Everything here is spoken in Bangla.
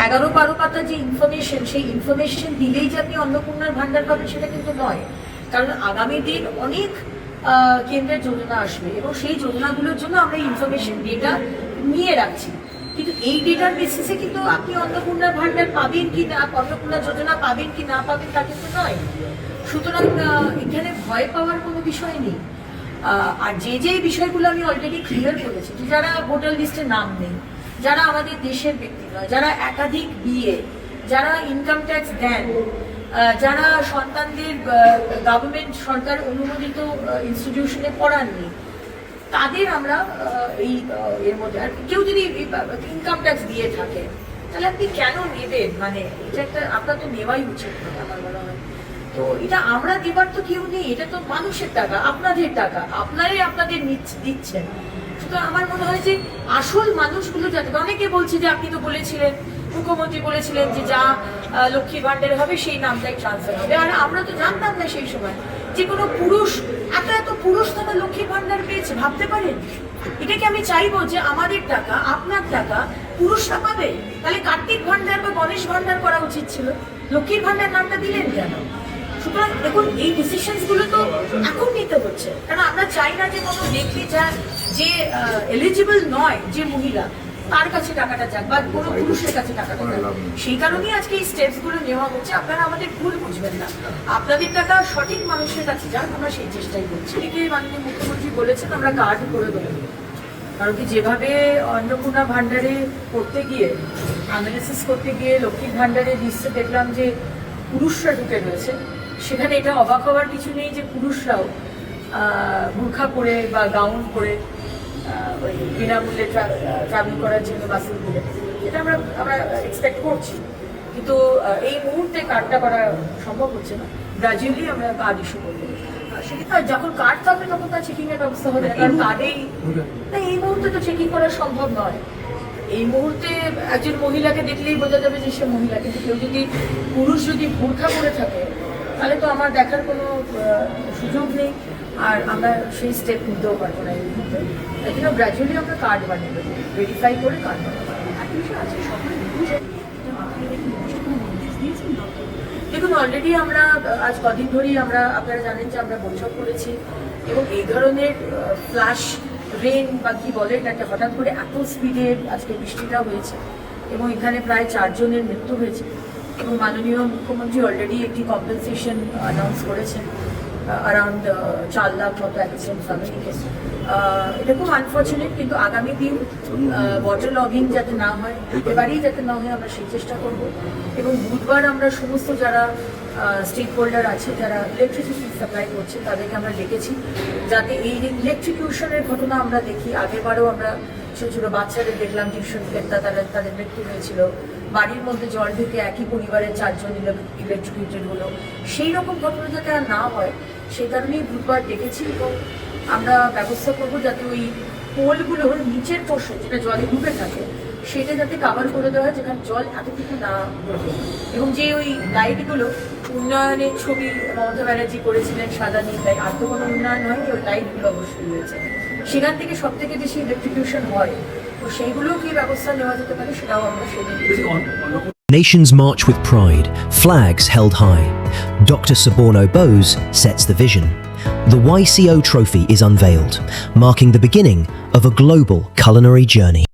11-12 পাতা যে ইনফরমেশন, সেই ইনফরমেশন দিলেই যে আপনি অন্নপূর্ণার ভান্ডার পাবেন সেটা কিন্তু নয়। কারণ আগামী দিন অনেক কেন্দ্রের যোজনা আসবে এবং সেই যোজনাগুলোর জন্য আমরা ইনফরমেশন ডেটা নিয়ে রাখছি, কিন্তু এই ডেটার বেসিসে কিন্তু আপনি অন্নপূর্ণার ভান্ডার পাবেন কি না, অন্নপূর্ণা যোজনা পাবেন কি না পাবেন তা কিন্তু নয়। সুতরাং এখানে ভয় পাওয়ার কোনো বিষয় নেই। আর যে বিষয়গুলো আমি অলরেডি ক্লিয়ার করেছি, যে যারা ভোটার লিস্টে নাম নেই, যারা আমাদের দেশের ব্যক্তি নয়, যারা একাধিক বিয়ে, যারা ইনকাম ট্যাক্স দেন, যারা সন্তানদের গভর্নমেন্ট সরকার অনুমোদিত ইনস্টিটিউশনে পড়াননি, তাদের আমরা এই এর মধ্যে, আর কেউ যদি ইনকাম ট্যাক্স দিয়ে থাকে তাহলে আপনি কেন নেবেন? মানে এটা একটা আপনার তো নেওয়াই উচিত আমার মনে হয়। তো এটা আমরা দেবার তো কেউ নেই, এটা তো মানুষের টাকা, আপনাদের টাকা, আপনারাই আপনাদের দিচ্ছেন। সুতরাং আমার মনে হয় যে আসল মানুষগুলো যাতে, অনেকে বলছে যে আপনি তো বলেছিলেন, মুখ্যমন্ত্রী বলেছিলেন যে যা লক্ষ্মী ভান্ডারে হবে সেই নামটাই ট্রান্সফার হবে, আর আমরা তো জানতাম না সেই সময় যে কোনো পুরুষ এত পুরুষ তারা লক্ষ্মী ভান্ডার পেয়েছে, ভাবতে পারেন? এটাকে আমি চাইবো যে আমাদের টাকা, আপনার টাকা পুরুষরা পাবে? তাহলে কার্তিক ভান্ডার বা গণেশ ভান্ডার করা উচিত ছিল, লক্ষ্মীর ভান্ডার নামটা দিলেন কেন? সুতরাং দেখুন, এই ডিসিশনস গুলো তো এখন নিতে হচ্ছে, কারণ আমরা চাই না যে কোনো ব্যক্তি যে এলিজিবল নয়, যে মহিলা, তার কাছে টাকাটা যাক বা কোনো পুরুষের কাছে টাকাটা যাক। সেই কারণেই আজকে এই স্টেপস গুলো নেওয়া হচ্ছে। আপনারা আমাদের ভুল বুঝবেন না, আপনাদের টাকা সঠিক মানুষের কাছে যাক, আমরা সেই চেষ্টাই করছি। এদিকে মাননীয় মুখ্যমন্ত্রী বলেছেন আমরা কার্ড করে দেবো, কারণ কি যেভাবে অন্নপূর্ণা ভান্ডারে করতে গিয়ে, অ্যানালিসিস করতে গিয়ে লক্ষ্মীর ভান্ডারে লিস্টে দেখলাম যে পুরুষরা ঢুকে রয়েছে, সেখানে এটা অবাক হওয়ার কিছু নেই যে পুরুষরাও বোরখা পরে বা গাউন পরে ওই বিনামূল্যে ট্রাভেল করার জন্য বাসে ঘুরে, এটা আমরা এক্সপেক্ট করছি, কিন্তু এই মুহূর্তে কার্ডটা করা সম্ভব হচ্ছে না। গ্রাজুয়ালি আমরা কার্ড ইস্যু করবো, সেটা যখন কার্ড থাকবে তখন তার চেকিং এর ব্যবস্থা হবে, কারণ কার্ডেই না, এই মুহূর্তে তো চেকিং করা সম্ভব নয়। এই মুহূর্তে একজন মহিলাকে দেখলেই বোঝা যাবে যে সে মহিলা, কিন্তু কেউ যদি পুরুষ যদি বোরখা পরে থাকে তাহলে তো আমার দেখার কোনো সুযোগ নেই, আর আমরা সেই স্টেপ নিতেও পারবো না এই মুহূর্তে। এই জন্য গ্র্যাজুয়ালি আমরা কার্ড বানিয়ে দেবো, ভেরিফাই করে কার্ড বানাবো। দেখুন, অলরেডি আমরা আজ কদিন ধরেই আপনারা জানেন যে আমরা বৈঠক করেছি, এবং এই ধরনের ফ্ল্যাশ রেন বা কি বলে এটাকে, হঠাৎ করে এত স্পিডে আজকে বৃষ্টিটা হয়েছে এবং এখানে প্রায় 4 জনের মৃত্যু হয়েছে, এবং মাননীয় মুখ্যমন্ত্রী অলরেডি একটি কম্পেনসেশন অ্যানাউন্স করেছেন অ্যারাউন্ড 4 লাখ মতো অ্যাক্সিডেন্ট ফ্যামিলিকে। এটা খুব আনফর্চুনেট, কিন্তু আগামী দিন ওয়াটার লগিং যাতে না হয়, একেবারেই যাতে না হয়, আমরা সেই চেষ্টা করব। এবং বুধবার আমরা সমস্ত যারা স্টেক হোল্ডার আছে, যারা ইলেকট্রিসিটি সাপ্লাই করছে, তাদেরকে আমরা ডেকেছি যাতে এই ইলেকট্রিকিউশনের ঘটনা আমরা দেখি। আগেরবারও আমরা ছোটো ছোটো বাচ্চাদের দেখলাম টিউশন ফেরতা, তাদের মৃত্যু হয়েছিল, বাড়ির মধ্যে জল ঢুকে একই পরিবারের 4 জন ইলেকট্রিকিউটেড হলো। সেই রকম ঘটনা যাতে আর না হয়, সেই কারণেই বুধবার ডেকেছি, এবং আমরা ব্যবস্থা করবো যাতে ওই পোলগুলোর নিচের পোর্শন যেটা জলে ডুবে থাকে সেটা যাতে কাভার করে দেওয়া হয়, যেখানে জল এতটুকু না ওঠে। এবং যে ওই লাইটগুলো উন্নয়নের ছবি মমতা ব্যানার্জি করেছিলেন, সাদা নীল লাইট, আর তো কোনো উন্নয়ন হয়নি, ওই লাইটগুলো অবশ্যই রয়েছে, সেখান থেকে সব থেকে বেশি ইলেকট্রিকিউশন হয়, তো সেইগুলোও কি ব্যবস্থা নেওয়া যেতে পারে সেটাও আমরা সেদিন। Nations march with pride, flags held high. Dr. Suborno Bose sets the vision. The YCO trophy is unveiled, marking the beginning of a global culinary journey.